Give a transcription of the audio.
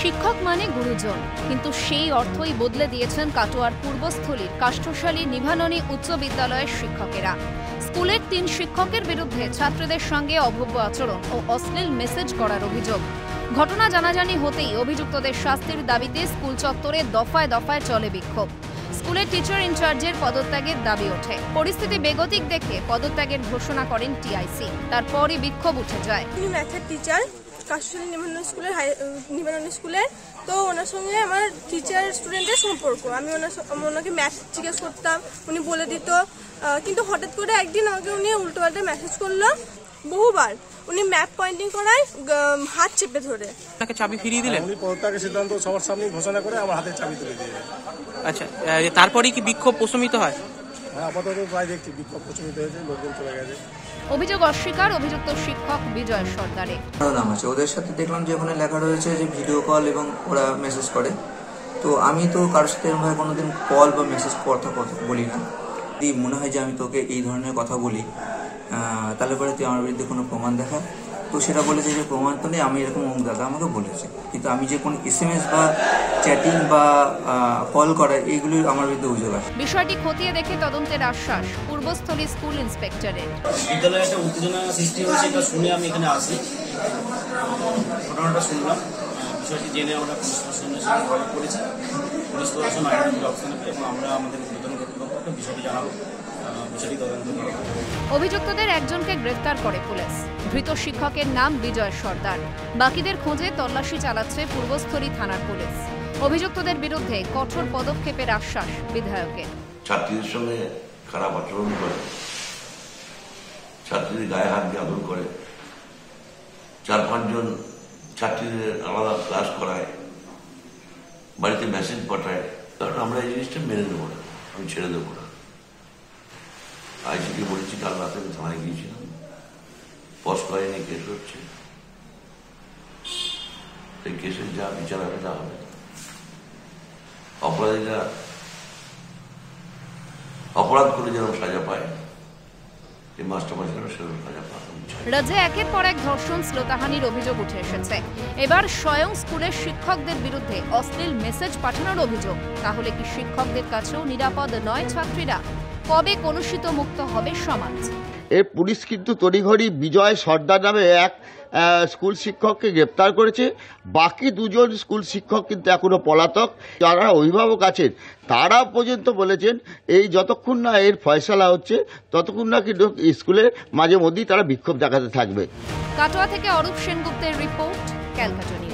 শিক্ষক মানে গুরুজন, কিন্তু সেই অর্থই বদলে দিয়েছেন কাটোয়ার পূর্বস্থলীর কাষ্ঠশালী নিভাননী উচ্চ বিদ্যালয়ের শিক্ষকেরা। স্কুলের ৩ শিক্ষকের বিরুদ্ধে ছাত্রীদের সঙ্গে অভব্য আচরণ ও অশ্লীল মেসেজ করার অভিযোগ। ঘটনা জানাজানি হতেই অভিযুক্তদের শাস্তির দাবিতে স্কুল চত্বরে দফায় দফায় চলে বিক্ষোভ। স্কুলের টিচার ইনচার্জের পদত্যাগের দাবি ওঠে। পরিস্থিতি বেগতিক দেখে পদত্যাগের ঘোষণা করেন টিআইসি। তারপরই বিক্ষোভ উঠে যায়। ম্যাথের টিচার কাষ্ঠশালী নিভাননী স্কুলের, তো ওনার সঙ্গে আমার টিচার স্টুডেন্টের সম্পর্ক। আমি ওনাকে ম্যাথ জিজ্ঞেস করতাম, উনি বলে দিত, কিন্তু হঠাৎ করে একদিন আমাকে উনি উল্টোপাল্টা মেসেজ করলো বহুবার। উনি ম্যাপ পয়েন্টিং করায় হাত চেপে ধরে তাকে চাবি ফিরিয়ে দিলেন। উনি পদত্যাগের সিদ্ধান্ত সবার সামনে ঘোষণা করে আমার হাতে চাবি তুলে দিয়ে। আচ্ছা, তারপরেই কি বিক্ষোভ প্রশমিত হয়? হ্যাঁ, আপাতত প্রায় দেখছি বিক্ষোভ প্রশমিত হয়েছে, লোকজন চলে গেছে। অভিযোগ অস্বীকার অভিযুক্ত শিক্ষক বিজয় সর্দারে। নাম আছে ওদের সাথে, দেখলাম যে ওখানে লেখা রয়েছে যে ভিডিও কল এবং ওরা মেসেজ করে। তো আমি তো কারোর সাথে এরকমভাবে কোনোদিন কল বা মেসেজ কথা বলি না। যদি মনে হয় যে আমি তোকে এই ধরনের কথা বলি, তাহলে পরে তুই আমার বিরুদ্ধে কোনো প্রমাণ দেখা। তো সেটা বলেছে যে প্রমাণ তো নেই, আমি এরকম অমুক দাদা আমাকে বলেছে, কিন্তু আমি যে কোনো SMS বা চ্যাটিং বা কল করা এইগুলি আমার বিরুদ্ধে অভিযোগ আছে। বিষয়টি খতিয়ে দেখে তদন্তের আশ্বাস পূর্বস্থলী স্কুল ইন্সপেক্টরের। বিদ্যালয়ে একটা উত্তেজনা সৃষ্টি হয়েছে, এটা শুনে আমি এখানে আসি, ঘটনাটা শুনলাম, বিষয়টি জেনে আমরা পুলিশ প্রশাসনের সাথে যোগাযোগ করেছি। পুলিশ প্রশাসন আইনের অবস্থান নেবে এবং আমরা আমাদের উদ্বোধন কর্তৃপক্ষকে বিষয়টি জানাবো, বিষয়টি তদন্ত করব। অভিযুক্তদের একজনকে গ্রেফতার করে পুলিশ। ধৃত শিক্ষকের নাম বিজয় সর্দার। বাকিদের খোঁজে তল্লাশি চালাচ্ছে পূর্বস্থলী থানার পুলিশ। অভিযুক্তদের বিরুদ্ধে কঠোর পদক্ষেপের আশ্বাস বিধায়কের। ছাত্রীদের সঙ্গে খারাপ আচরণ করে, ছাত্রীদের গায়ে হাত দিয়ে আদর করে, 4-5 জন ছাত্রীদের আলাদা ক্লাস করায়, বাড়িতে মেসেজ পাঠায়। কারণ আমরা এই জিনিসটা মেনে নেবো না, আমি ছেড়ে দেবো না। আইসিকে বলেছি, কাল রাতে আমি থানায় গিয়েছিলাম, পস্ক আইনে কেস হচ্ছে, এই কেসের যা বিচার হবে তা হবে। অপরাধীরা অপরাধ করে যেন সাজা পায়, এই মাস্টারমাস্টাররা সেরকম সাজা পায়। রাজ্যে একের পর এক ধর্ষণ, শ্লীলতাহানির অভিযোগ উঠে এসেছে। এবার স্বয়ং স্কুলের শিক্ষকদের বিরুদ্ধে অশ্লীল মেসেজ পাঠানোর অভিযোগ। তাহলে কি শিক্ষকদের কাছেও নিরাপদ নয় ছাত্রীরা? কবে কলুষিত মুক্ত হবে সমাজ? এর পুলিশ কিন্তু তড়িঘড়ি বিজয় সর্দার নামে এক স্কুল শিক্ষককে গ্রেপ্তার করেছে। বাকি 2 জন স্কুল শিক্ষক কিন্তু এখনো পলাতক। যারা অভিভাবক আছেন তারা পর্যন্ত বলেছেন এই যতক্ষণ না এর ফয়সালা হচ্ছে ততক্ষণ না কিন্তু স্কুলে মাঝে মধ্যেই তারা বিক্ষোভ দেখাতে থাকবে। কাটোয়া থেকে অরূপ সেনগুপ্তের রিপোর্ট, ক্যালকাটা নিউজ।